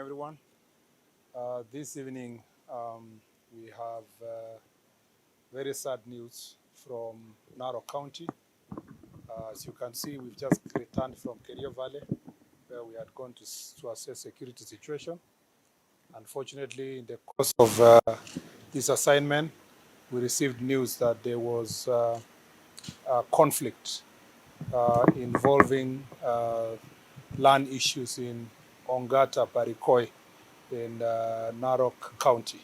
everyone. This evening, we have very sad news from Narok County. As you can see, we've just returned from Kerio Valley, where we had gone to assess security situation. Unfortunately, in the course of this assignment, we received news that there was a conflict involving land issues in Angata Barrikoi in Narok County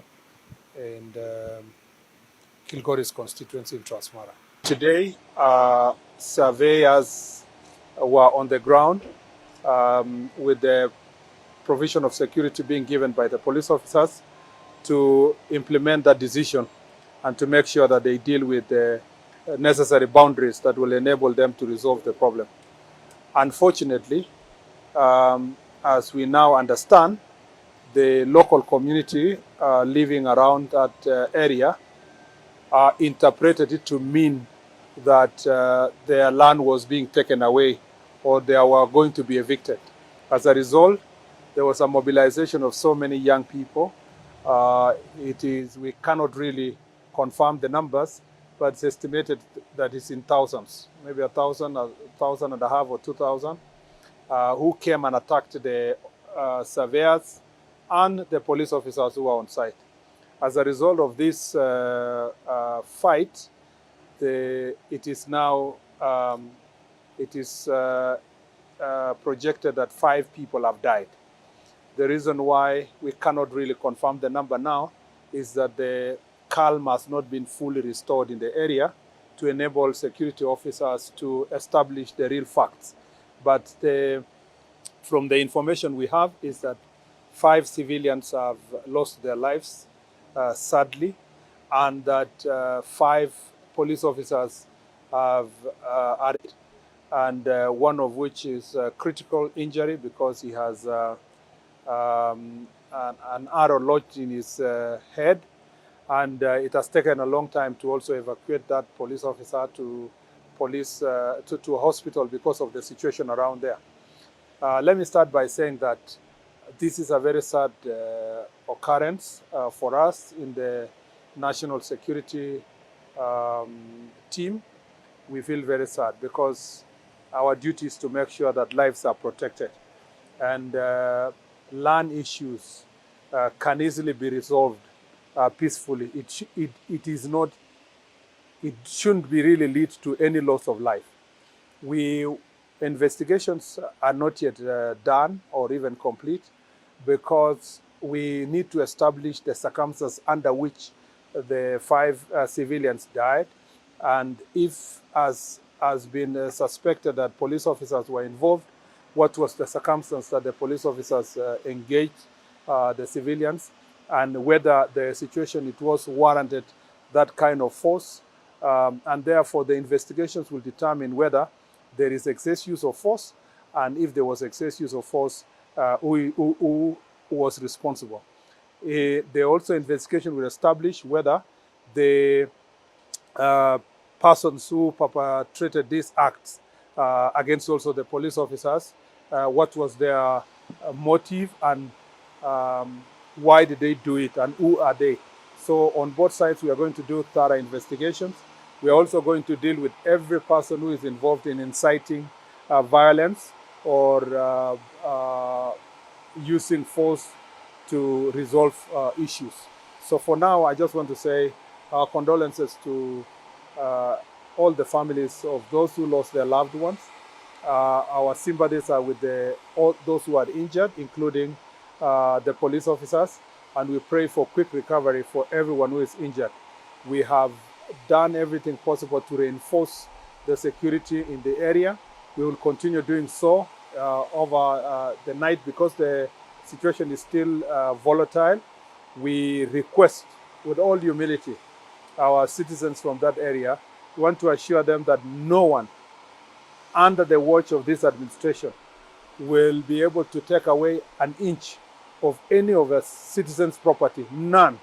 and Kilgoris constituency in Transmara. Today, surveyors were on the ground with the provision of security being given by the police officers to implement that decision and to make sure that they deal with the necessary boundaries that will enable them to resolve the problem. Unfortunately, as we now understand, the local community living around that area interpreted it to mean that their land was being taken away or they were going to be evicted. As a result, there was a mobilization of so many young people. We cannot really confirm the numbers, but it's estimated that it's in thousands, maybe 1,000, 1,500 or 2,000, who came and attacked the surveyors and the police officers who were on site. As a result of this fight, it is now projected that 5 people have died. The reason why we cannot really confirm the number now is that the calm has not been fully restored in the area to enable security officers to establish the real facts. But from the information we have is that 5 civilians have lost their lives, sadly, and that 5 police officers are arrested, and one of which is a critical injury because he has an arrow lodged in his head, and it has taken a long time to also evacuate that police officer to a hospital because of the situation around there. Let me start by saying that this is a very sad occurrence for us in the national security team. We feel very sad because our duty is to make sure that lives are protected, and land issues can easily be resolved peacefully. It shouldn't be really lead to any loss of life. Investigations are not yet done or even complete because we need to establish the circumstances under which the 5 civilians died, and if as has been suspected that police officers were involved, what was the circumstance that the police officers engaged the civilians, and whether the situation it was warranted that kind of force, and therefore the investigations will determine whether there is excess use of force, and if there was excess use of force, who was responsible. The also investigation will establish whether the persons who perpetrated these acts against also the police officers, what was their motive, and why did they do it, and who are they. So on both sides, we are going to do thorough investigations. We are also going to deal with every person who is involved in inciting violence or using force to resolve issues. So for now, I just want to say our condolences to all the families of those who lost their loved ones. Our sympathies are with all those who are injured, including the police officers, and we pray for quick recovery for everyone who is injured. We have done everything possible to reinforce the security in the area. We will continue doing so over the night because the situation is still volatile. We request with all humility our citizens from that area. We want to assure them that no one under the watch of this administration will be able to take away an inch of any of the citizens' property, none.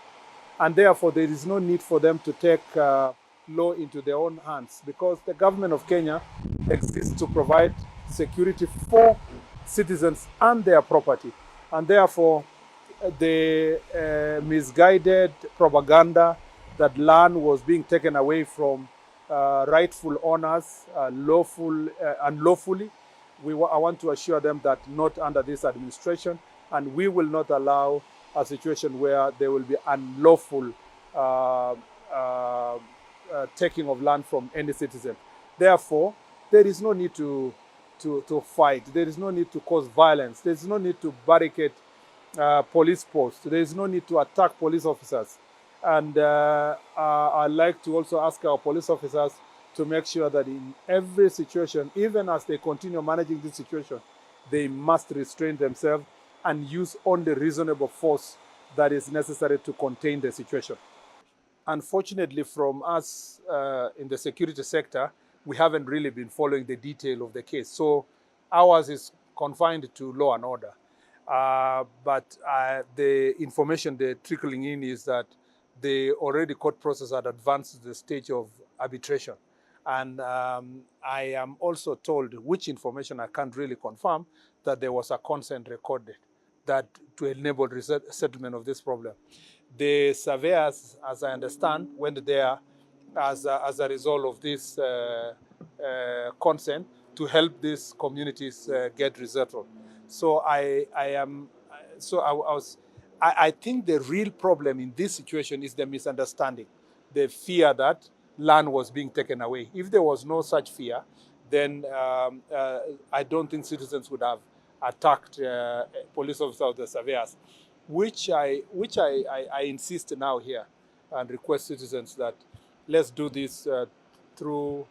And therefore, there is no need for them to take law into their own hands, because the government of Kenya exists to provide security for citizens and their property. And therefore, the misguided propaganda that land was being taken away from rightful owners unlawfully, I want to assure them that not under this administration, and we will not allow a situation where there will be unlawful taking of land from any citizen. Therefore, there is no need to fight. There is no need to cause violence. There is no need to barricade police posts. There is no need to attack police officers. And I'd like to also ask our police officers to make sure that in every situation, even as they continue managing this situation, they must restrain themselves and use only reasonable force that is necessary to contain the situation. Unfortunately, from us in the security sector, we haven't really been following the detail of the case. So ours is confined to law and order. But the information they're trickling in is that the already court process had advanced to the stage of arbitration. And I am also told, which information I can't really confirm, that there was a consent recorded that to enable settlement of this problem. The surveyors, as I understand, went there as a result of this consent to help these communities get resettled. So I think the real problem in this situation is the misunderstanding, the fear that land was being taken away. If there was no such fear, then I don't think citizens would have attacked police officers or the surveyors, which I insist now here and request citizens that let's do this through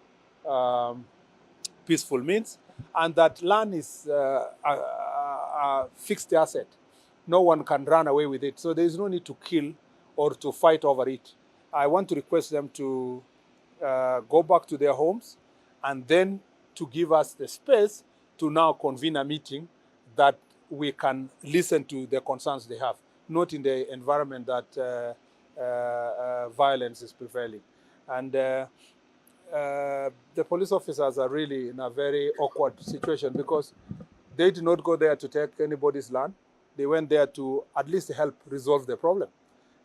peaceful means, and that land is a fixed asset. No one can run away with it. So there is no need to kill or to fight over it. I want to request them to go back to their homes and then to give us the space to now convene a meeting that we can listen to the concerns they have, not in the environment that violence is prevailing. And the police officers are really in a very awkward situation because they did not go there to take anybody's land. They went there to at least help resolve the problem.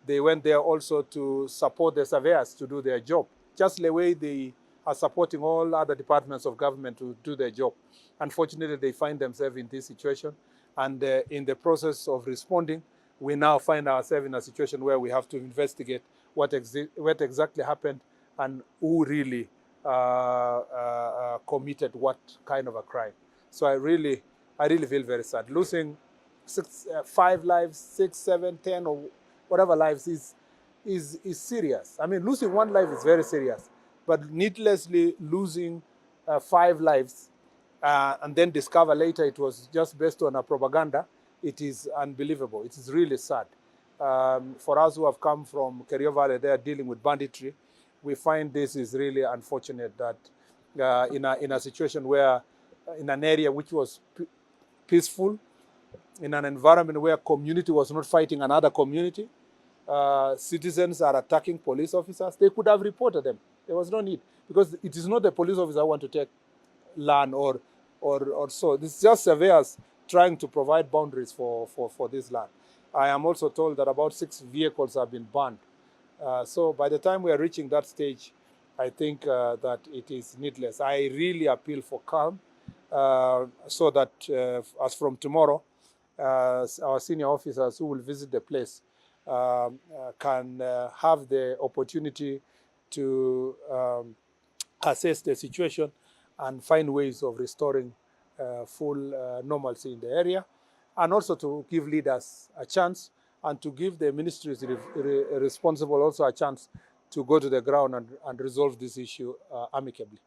They went there also to support the surveyors to do their job, just the way they are supporting all other departments of government to do their job. Unfortunately, they find themselves in this situation. And in the process of responding, we now find ourselves in a situation where we have to investigate what exactly happened and who really committed what kind of a crime. So I really feel very sad. Losing 5 lives, 6, 7, 10, or whatever lives is serious. I mean, losing 1 life is very serious, but needlessly losing 5 lives and then discover later it was just based on a propaganda, it is unbelievable. It is really sad. For us who have come from Kerio Valley, they are dealing with banditry. We find this is really unfortunate that in a situation where, in an area which was peaceful, in an environment where community was not fighting another community, citizens are attacking police officers. They could have reported them. There was no need, because it is not the police officer who want to take land or so. This is just surveyors trying to provide boundaries for this land. I am also told that about 6 vehicles have been banned. So by the time we are reaching that stage, I think that it is needless. I really appeal for calm so that as from tomorrow, our senior officers who will visit the place can have the opportunity to assess the situation and find ways of restoring full normalcy in the area, and also to give leaders a chance and to give the ministries responsible also a chance to go to the ground and resolve this issue amicably.